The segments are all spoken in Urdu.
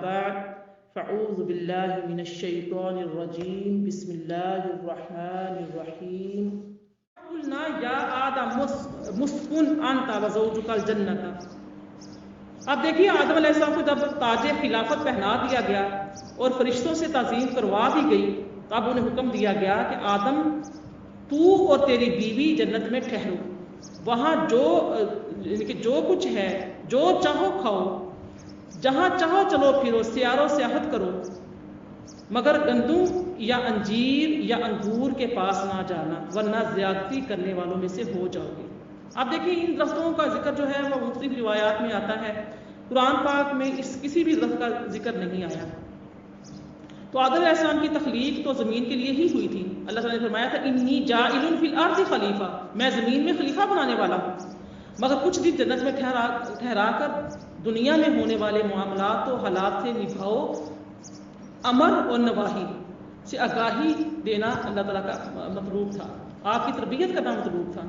بعد فاعوذ باللہ من الشیطان الرجیم بسم اللہ الرحمن الرحیم قلنا یا آدم مسکن انت وزوجک الجنۃ۔ اب دیکھیے آدم علیہ السلام کو جب تاج خلافت پہنا دیا گیا اور فرشتوں سے تعظیم کروا دی گئی تو اب انہیں حکم دیا گیا کہ آدم تو اور تیری بیوی جنت میں ٹھہرو، وہاں جو کچھ ہے جو چاہو کھاؤ، جہاں چاہو چلو پھرو، سیارو سیاحت کرو، مگر گندم یا انجیر یا انگور کے پاس نہ جانا ورنہ زیادتی کرنے والوں میں سے ہو جاؤ گے۔ اب دیکھیں ان درختوں کا ذکر جو ہے وہ مختلف روایات میں آتا ہے، قرآن پاک میں کسی بھی درخت کا ذکر نہیں آیا۔ تو آدم علیہ السلام کی تخلیق تو زمین کے لیے ہی ہوئی تھی۔ اللہ تعالیٰ نے فرمایا تھا انی جاعل فی الارض خلیفہ، میں زمین میں خلیفہ بنانے والا ہوں، مگر کچھ دن جنت میں ٹھہرا کر دنیا میں ہونے والے معاملات و حالات سے نبھاؤ، امر اور نواہی سے آگاہی دینا اللہ تعالیٰ کا مطلوب تھا، آپ کی تربیت کرنا مطلوب تھا۔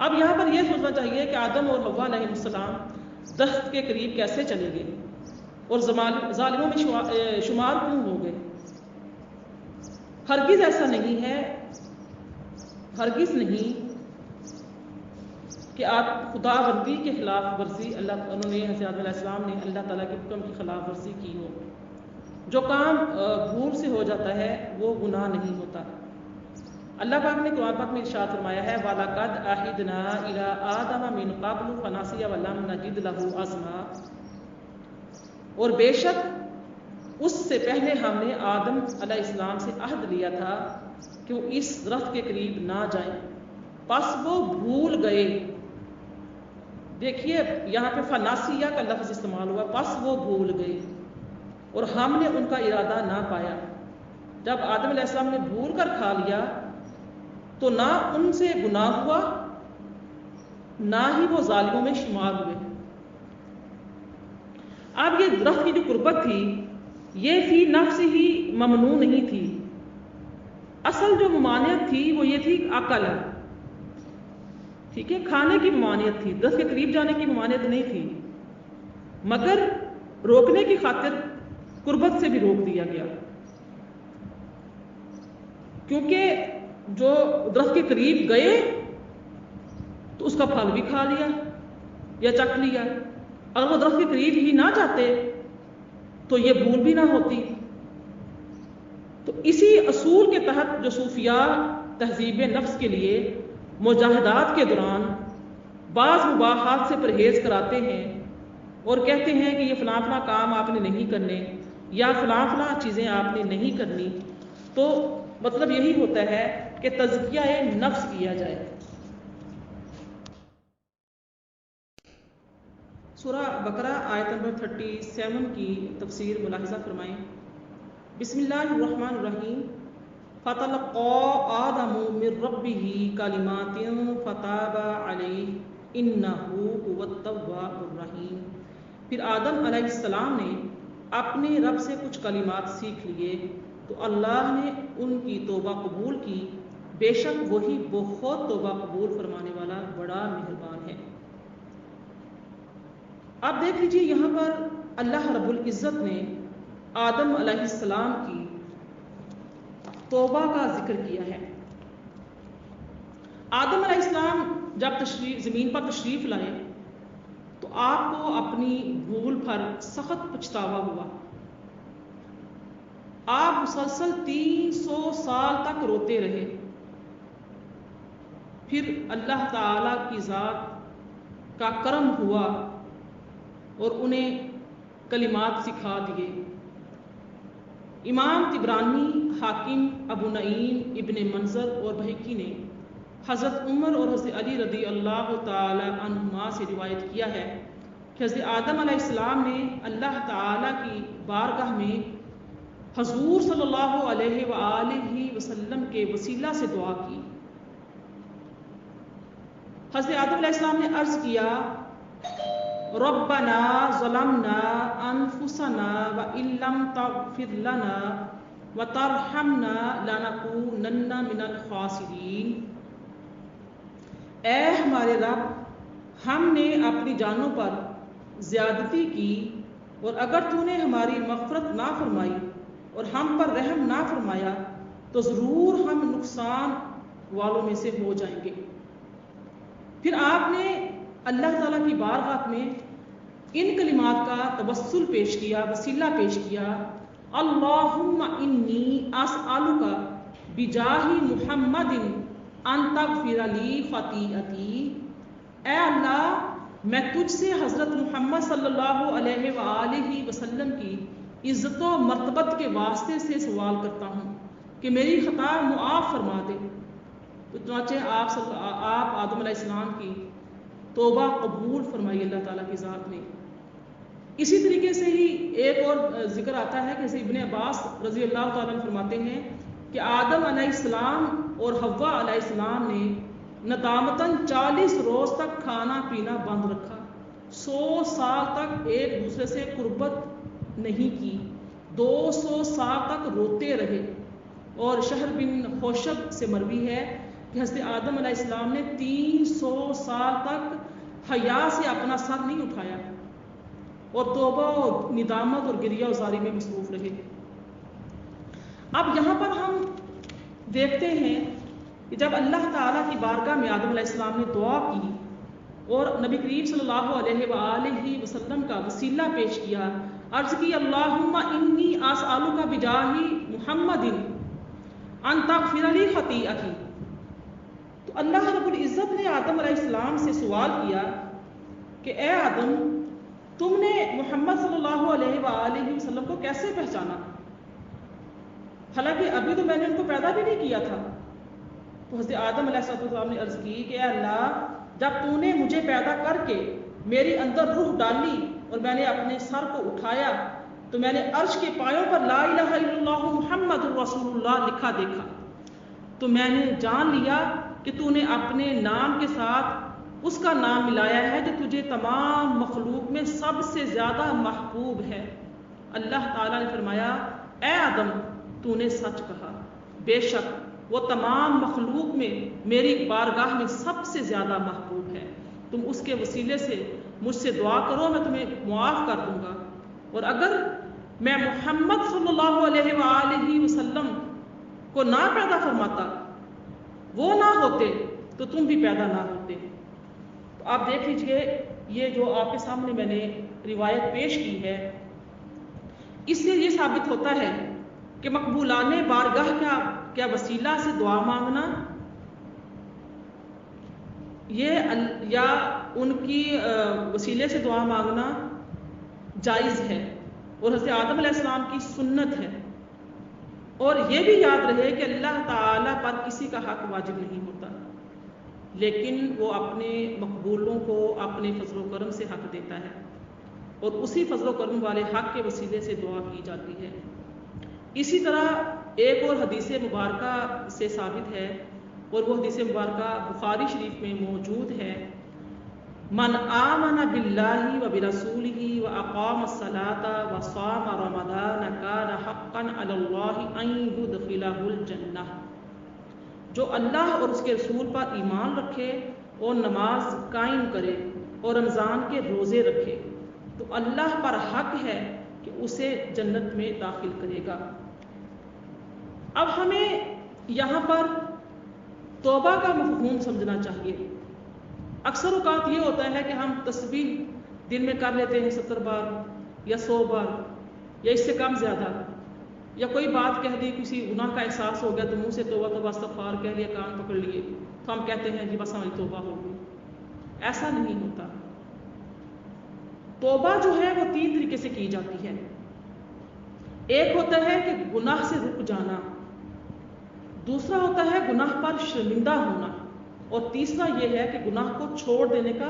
اب یہاں پر یہ سوچنا چاہیے کہ آدم اور حوا علیہ السلام درخت کے قریب کیسے چلے گئے اور ظالموں میں شمار کیوں ہو گئے؟ ہرگز ایسا نہیں ہے، ہرگز نہیں کہ آپ خدا بندی کے خلاف ورزی انہوں نے حضرت آدم علیہ السلام نے اللہ تعالیٰ کے حکم کی خلاف ورزی کی ہو۔ جو کام بھول سے ہو جاتا ہے وہ گناہ نہیں ہوتا۔ اللہ پاک نے قرآن پاک میں ارشاد فرمایا ہے وَلَقَدْ عَهِدْنَا إِلَىٰ آدَمَ مِن قَبْلُ فَنَسِيَ وَلَمْ نَجِدْ لَهُ عَزْمًا، اور بے شک اس سے پہلے ہم نے آدم علیہ السلام سے عہد لیا تھا کہ وہ اس درخت کے قریب نہ جائیں، پس وہ بھول گئے۔ دیکھیے یہاں پہ فناسیہ کا لفظ استعمال ہوا، پس وہ بھول گئے اور ہم نے ان کا ارادہ نہ پایا۔ جب آدم علیہ السلام نے بھول کر کھا لیا تو نہ ان سے گناہ ہوا نہ ہی وہ ظالموں میں شمار ہوئے۔ اب یہ درخت کی جو قربت تھی یہ فی نفس ہی ممنوع نہیں تھی، اصل جو ممانعت تھی وہ یہ تھی عقل، ٹھیک ہے، کھانے کی ممانعت تھی، درخت کے قریب جانے کی ممانعت نہیں تھی، مگر روکنے کی خاطر قربت سے بھی روک دیا گیا، کیونکہ جو درخت کے قریب گئے تو اس کا پھل بھی کھا لیا یا چکھ لیا، اگر وہ درخت کے قریب ہی نہ جاتے تو یہ بھول بھی نہ ہوتی۔ تو اسی اصول کے تحت جو صوفیاء تہذیب نفس کے لیے مجاہدات کے دوران بعض مباحات سے پرہیز کراتے ہیں اور کہتے ہیں کہ یہ فلاں فلاں کام آپ نے نہیں کرنے یا فلاں فلاں چیزیں آپ نے نہیں کرنی، تو مطلب یہی ہوتا ہے کہ تزکیہ نفس کیا جائے۔ سورہ بقرہ آیت نمبر 37 کی تفسیر ملاحظہ فرمائیں۔ بسم اللہ الرحمن الرحیم فَتَلَقَّىٰ آدَمُ مِن رَّبِّهِ كَلِمَاتٍ فَتَابَ عَلَيْهِ إِنَّهُ هُوَ التَّوَّابُ الرَّحِيمُ، پھر آدم علیہ السلام نے اپنے رب سے کچھ کلمات سیکھ لیے تو اللہ نے ان کی توبہ قبول کی، بے شک وہی بہت توبہ قبول فرمانے والا بڑا مہربان ہے۔ اب دیکھ لیجیے یہاں پر اللہ رب العزت نے آدم علیہ السلام کی توبہ کا ذکر کیا ہے۔ آدم علیہ السلام جب زمین پر تشریف لائے تو آپ کو اپنی بھول پر سخت پچھتاوا ہوا، آپ مسلسل 300 سال تک روتے رہے، پھر اللہ تعالی کی ذات کا کرم ہوا اور انہیں کلمات سکھا دیے۔ امام طبرانی، حاکم، ابو نعیم، ابن منظر اور بہقی نے حضرت عمر اور حضرت علی رضی اللہ تعالی عنہما سے روایت کیا ہے کہ حضرت آدم علیہ السلام نے اللہ تعالی کی بارگاہ میں حضور صلی اللہ علیہ وآلہ وسلم کے وسیلہ سے دعا کی۔ حضرت آدم علیہ السلام نے عرض کیا ربنا ظلمنا انفسنا وان لم تغفر لنا وترحمنا لنکونن من الخاسرین، اے ہمارے رب، ہم نے اپنی جانوں پر زیادتی کی اور اگر تو نے ہماری مغفرت نہ فرمائی اور ہم پر رحم نہ فرمایا تو ضرور ہم نقصان والوں میں سے ہو جائیں گے۔ پھر آپ نے اللہ تعالیٰ کی بارگاہ میں ان کلمات کا توسل پیش کیا، وسیلہ پیش کیا، اللہم انی اسألک بجاہ محمد ان تغفر لی خطیئتی، اے اللہ میں تجھ سے حضرت محمد صلی اللہ علیہ وآلہ وسلم کی عزت و مرتبت کے واسطے سے سوال کرتا ہوں کہ میری خطا معاف فرما دے۔ تو چنانچہ آپ آدم علیہ السلام کی توبہ قبول فرمائی اللہ تعالیٰ کی ذات نے۔ اسی طریقے سے ہی ایک اور ذکر آتا ہے کہ ابن عباس رضی اللہ تعالیٰ عنہ فرماتے ہیں کہ آدم علیہ السلام اور حوا علیہ السلام نے ندامتاً 40 روز تک کھانا پینا بند رکھا، 100 سال تک ایک دوسرے سے قربت نہیں کی، 200 سال تک روتے رہے۔ اور شہر بن خوشب سے مروی ہے کہ حضرت آدم علیہ السلام نے 300 سال تک حیا سے اپنا سر نہیں اٹھایا اور توبہ اور ندامت اور گریہ ازاری میں مصروف رہے۔ اب یہاں پر ہم دیکھتے ہیں کہ جب اللہ تعالیٰ کی بارگاہ میں آدم علیہ السلام نے دعا کی اور نبی کریم صلی اللہ علیہ وآلہ وسلم کا وسیلہ پیش کیا، عرض کی اللہم انی اسألک بجاہ محمد ان تغفر لی خطیئتی، تو اللہ رب العزت نے آدم علیہ السلام سے سوال کیا کہ اے آدم تم نے محمد صلی اللہ علیہ وآلہ وسلم کو کیسے پہچانا، حالانکہ ابھی تو میں نے ان کو پیدا بھی نہیں کیا تھا۔ تو حضرت آدم علیہ السلام نے عرض کی کہ اے اللہ جب تو نے مجھے پیدا کر کے میرے اندر روح ڈالی اور میں نے اپنے سر کو اٹھایا تو میں نے عرش کے پایوں پر لا الہ الا اللہ محمد رسول اللہ لکھا دیکھا، تو میں نے جان لیا کہ تو نے اپنے نام کے ساتھ اس کا نام ملایا ہے جو تجھے تمام مخلوق میں سب سے زیادہ محبوب ہے۔ اللہ تعالیٰ نے فرمایا اے آدم تو نے سچ کہا، بے شک وہ تمام مخلوق میں میری بارگاہ میں سب سے زیادہ محبوب ہے، تم اس کے وسیلے سے مجھ سے دعا کرو میں تمہیں معاف کر دوں گا، اور اگر میں محمد صلی اللہ علیہ وآلہ وسلم کو نہ پیدا فرماتا، وہ نہ ہوتے تو تم بھی پیدا نہ ہوتے۔ تو آپ دیکھ لیجئے یہ جو آپ کے سامنے میں نے روایت پیش کی ہے، اس سے یہ ثابت ہوتا ہے کہ مقبولان بارگاہ کیا وسیلہ سے دعا مانگنا یہ یا ان کی وسیلے سے دعا مانگنا جائز ہے اور حضرت آدم علیہ السلام کی سنت ہے۔ اور یہ بھی یاد رہے کہ اللہ تعالیٰ پر کسی کا حق واجب نہیں ہوتا، لیکن وہ اپنے مقبولوں کو اپنے فضل و کرم سے حق دیتا ہے، اور اسی فضل و کرم والے حق کے وسیلے سے دعا کی جاتی ہے۔ اسی طرح ایک اور حدیث مبارکہ سے ثابت ہے، اور وہ حدیث مبارکہ بخاری شریف میں موجود ہے، من آمن باللہ و برسولہ و اقام الصلاۃ و صام رمضان کان حقا علی اللہ ان یدخلہ الجنہ، جو اللہ اور اس کے رسول پر ایمان رکھے اور نماز قائم کرے اور رمضان کے روزے رکھے تو اللہ پر حق ہے کہ اسے جنت میں داخل کرے گا۔ اب ہمیں یہاں پر توبہ کا مفہوم سمجھنا چاہیے۔ اکثر اوقات یہ ہوتا ہے کہ ہم تسبیح دن میں کر لیتے ہیں 70 بار یا 100 بار یا اس سے کم زیادہ، یا کوئی بات کہہ دی، کسی گناہ کا احساس ہو گیا تو منہ سے توبہ توبہ استغفار کہہ لیا، کان پکڑ لیے تو ہم کہتے ہیں جی بس ہماری توبہ ہو گئی۔ ایسا نہیں ہوتا۔ توبہ جو ہے وہ 3 طریقے سے کی جاتی ہے۔ ایک ہوتا ہے کہ گناہ سے رک جانا، دوسرا ہوتا ہے گناہ پر شرمندہ ہونا، اور تیسرا یہ ہے کہ گناہ کو چھوڑ دینے کا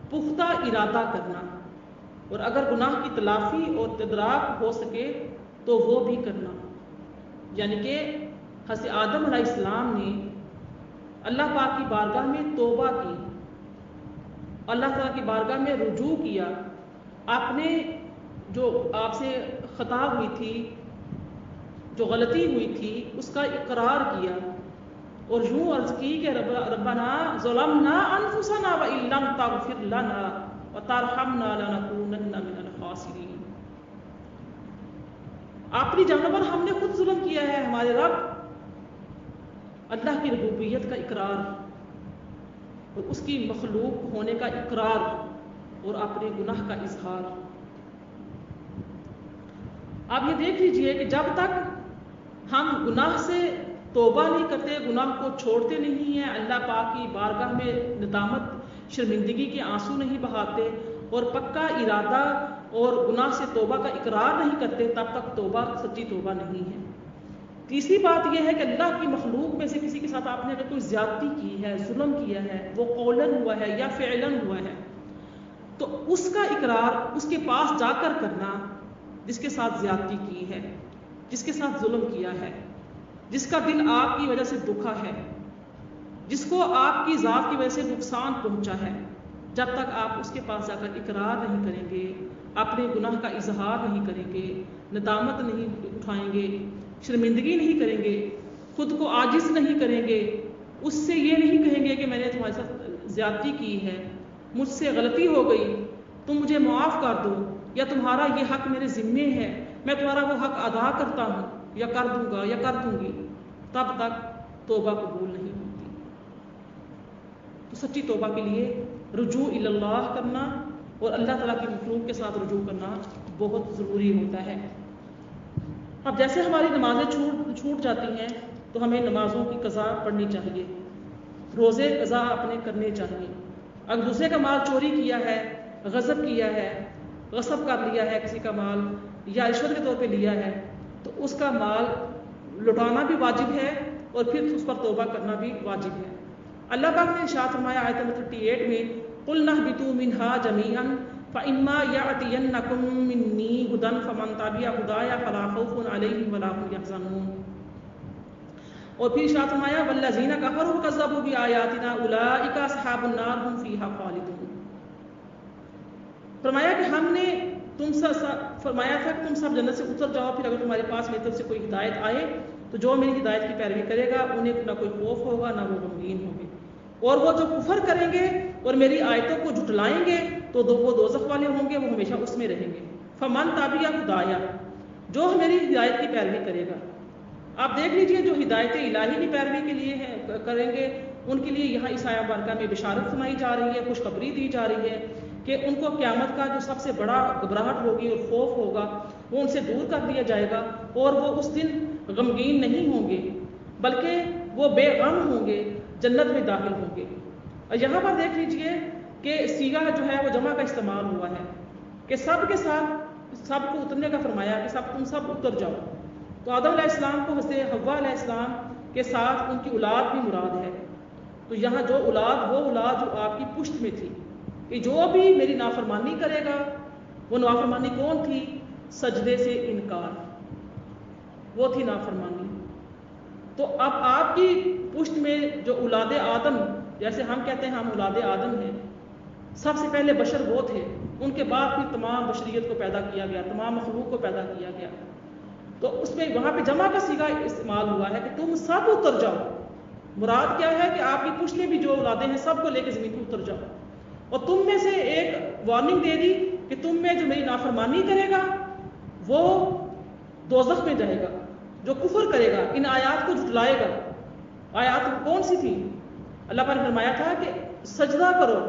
پختہ ارادہ کرنا، اور اگر گناہ کی تلافی اور تدراک ہو سکے تو وہ بھی کرنا۔ یعنی کہ حضرت آدم علیہ السلام نے اللہ پاک کی بارگاہ میں توبہ کی، اللہ تعالیٰ کی بارگاہ میں رجوع کیا، آپ نے جو آپ سے خطا ہوئی تھی، جو غلطی ہوئی تھی، اس کا اقرار کیا، اور یوں عرض کی کہ ربنا ظلمنا انفسنا وان لم تغفر لنا وترحمنا لنکونن من الخاسرین، اپنی جانوں پر ہم نے خود ظلم کیا ہے. ہمارے رب اللہ کی ربوبیت کا اقرار اور اس کی مخلوق ہونے کا اقرار اور اپنے گناہ کا اظہار. آپ یہ دیکھ لیجئے کہ جب تک ہم گناہ سے توبہ نہیں کرتے، گناہ کو چھوڑتے نہیں ہیں، اللہ پاک کی بارگاہ میں ندامت شرمندگی کے آنسو نہیں بہاتے اور پکا ارادہ اور گناہ سے توبہ کا اقرار نہیں کرتے، تب تک توبہ سچی توبہ نہیں ہے. تیسری بات یہ ہے کہ اللہ کی مخلوق میں سے کسی کے ساتھ آپ نے اگر کوئی زیادتی کی ہے، ظلم کیا ہے، وہ قولاً ہوا ہے یا فعلاً ہوا ہے، تو اس کا اقرار اس کے پاس جا کر کرنا جس کے ساتھ زیادتی کی ہے، جس کے ساتھ ظلم کیا ہے، جس کا دل آپ کی وجہ سے دکھا ہے، جس کو آپ کی ذات کی وجہ سے نقصان پہنچا ہے، جب تک آپ اس کے پاس جا کر اقرار نہیں کریں گے، اپنے گناہ کا اظہار نہیں کریں گے، ندامت نہیں اٹھائیں گے، شرمندگی نہیں کریں گے، خود کو عاجز نہیں کریں گے، اس سے یہ نہیں کہیں گے کہ میں نے تمہارے ساتھ زیادتی کی ہے، مجھ سے غلطی ہو گئی، تم مجھے معاف کر دو، یا تمہارا یہ حق میرے ذمے ہے، میں تمہارا وہ حق ادا کرتا ہوں یا کر دوں گا یا کر دوں گی، تب تک توبہ قبول نہیں ہوتی. تو سچی توبہ کے لیے رجوع الی اللہ کرنا اور اللہ تعالیٰ کی مخلوق کے ساتھ رجوع کرنا بہت ضروری ہوتا ہے. اب جیسے ہماری نمازیں چھوٹ جاتی ہیں تو ہمیں نمازوں کی قضا پڑھنی چاہیے، روزے قضا اپنے کرنے چاہیے. اگر دوسرے کا مال چوری کیا ہے، غصب کیا ہے، غصب کر لیا ہے کسی کا مال یا رشوت کے طور پہ لیا ہے، تو اس کا مال لٹانا بھی واجب ہے اور پھر اس پر توبہ کرنا بھی واجب ہے. اللہ پاک نے ارشاد فرمایا آیت نمبر 38 میں قُلْ نَهْبِطُوا مِنْهَا جَمِيعًا فَإِمَّا يَأْتِيَنَّكُم مِّنِّي هُدًى فَمَن تَبِعَ هُدَايَ فَلَا خَوْفٌ عَلَيْهِمْ وَلَا هُمْ يَحْزَنُونَ. اور پھر ارشاد فرمایا وَالَّذِينَ كَفَرُوا وَكَذَّبُوا بِآيَاتِنَا أُولَٰئِكَ أَصْحَابُ النَّارِ هُمْ فِيهَا خَالِدُونَ. فرمایا کہ ہم نے فرمایا تھا کہ تم سب جنت سے اتر جاؤ، پھر اگر تمہارے پاس میری طرف سے کوئی ہدایت آئے تو جو میری ہدایت کی پیروی کرے گا انہیں نہ کوئی خوف ہوگا نہ وہ غمگین ہوں گے، اور وہ جو کفر کریں گے اور میری آیتوں کو جھٹلائیں گے تو وہ دوزخ والے ہوں گے، وہ ہمیشہ اس میں رہیں گے. فمن تابع ہدایا، جو میری ہدایت کی پیروی کرے گا. آپ دیکھ لیجئے جو ہدایت الہی کی پیروی کے لیے کریں گے ان کے لیے یہاں اس آیہ مبارکہ میں بشارت سنائی جا رہی ہے، خوشخبری دی جا رہی ہے کہ ان کو قیامت کا جو سب سے بڑا گھبراہٹ ہوگی اور خوف ہوگا وہ ان سے دور کر دیا جائے گا، اور وہ اس دن غمگین نہیں ہوں گے بلکہ وہ بے غم ہوں گے، جنت میں داخل ہوں گے. اور یہاں پر دیکھ لیجئے کہ صیغہ جو ہے وہ جمع کا استعمال ہوا ہے کہ سب کے ساتھ سب کو اترنے کا فرمایا کہ تم سب اتر جاؤ. تو آدم علیہ السلام کو حضرت حوا علیہ السلام کے ساتھ ان کی اولاد بھی مراد ہے. تو یہاں جو اولاد وہ اولاد جو آپ کی پشت میں تھی، کہ جو بھی میری نافرمانی کرے گا، وہ نافرمانی کون تھی؟ سجدے سے انکار، وہ تھی نافرمانی. تو اب آپ کی پشت میں جو اولاد آدم، جیسے ہم کہتے ہیں ہم اولاد آدم ہیں، سب سے پہلے بشر وہ تھے، ان کے بعد پھر تمام بشریت کو پیدا کیا گیا، تمام مخلوق کو پیدا کیا گیا. تو اس میں وہاں پہ جمع کا صیغہ استعمال ہوا ہے کہ تم سب اتر جاؤ. مراد کیا ہے کہ آپ کی پشت میں بھی جو اولادیں ہیں سب کو لے کے زمین پہ اتر جاؤ. اور تم میں سے ایک وارننگ دے دی کہ تم میں جو میری نافرمانی کرے گا وہ دوزخ میں جائے گا، جو کفر کرے گا، ان آیات کو جھٹلائے گا. آیات کون سی تھی؟ اللہ پاک نے فرمایا تھا کہ سجدہ کرو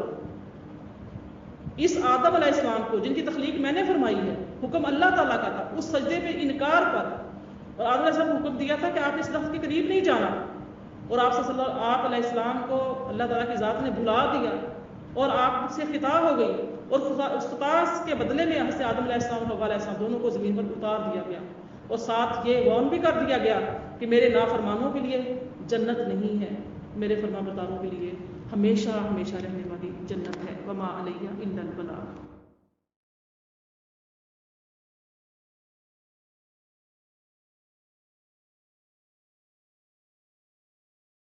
اس آدم علیہ السلام کو جن کی تخلیق میں نے فرمائی ہے، حکم اللہ تعالیٰ کا تھا. اس سجدے پہ انکار پر، اور آدم علیہ السلام کو حکم دیا تھا کہ آپ اس درخت کے قریب نہیں جانا، اور آپ علیہ السلام کو اللہ تعالیٰ کی ذات نے بھلا دیا اور آپ سے خطا ہو گئی، اور اس خطا کے بدلے میں حضرت آدم علیہ السلام اور حوا علیہ السلام دونوں کو زمین پر اتار دیا گیا، اور ساتھ یہ وارن بھی کر دیا گیا کہ میرے نافرمانوں کے لیے جنت نہیں ہے، میرے فرما برداروں کے لیے ہمیشہ ہمیشہ رہنے والی جنت ہے. وما علیہ الا البلاغ.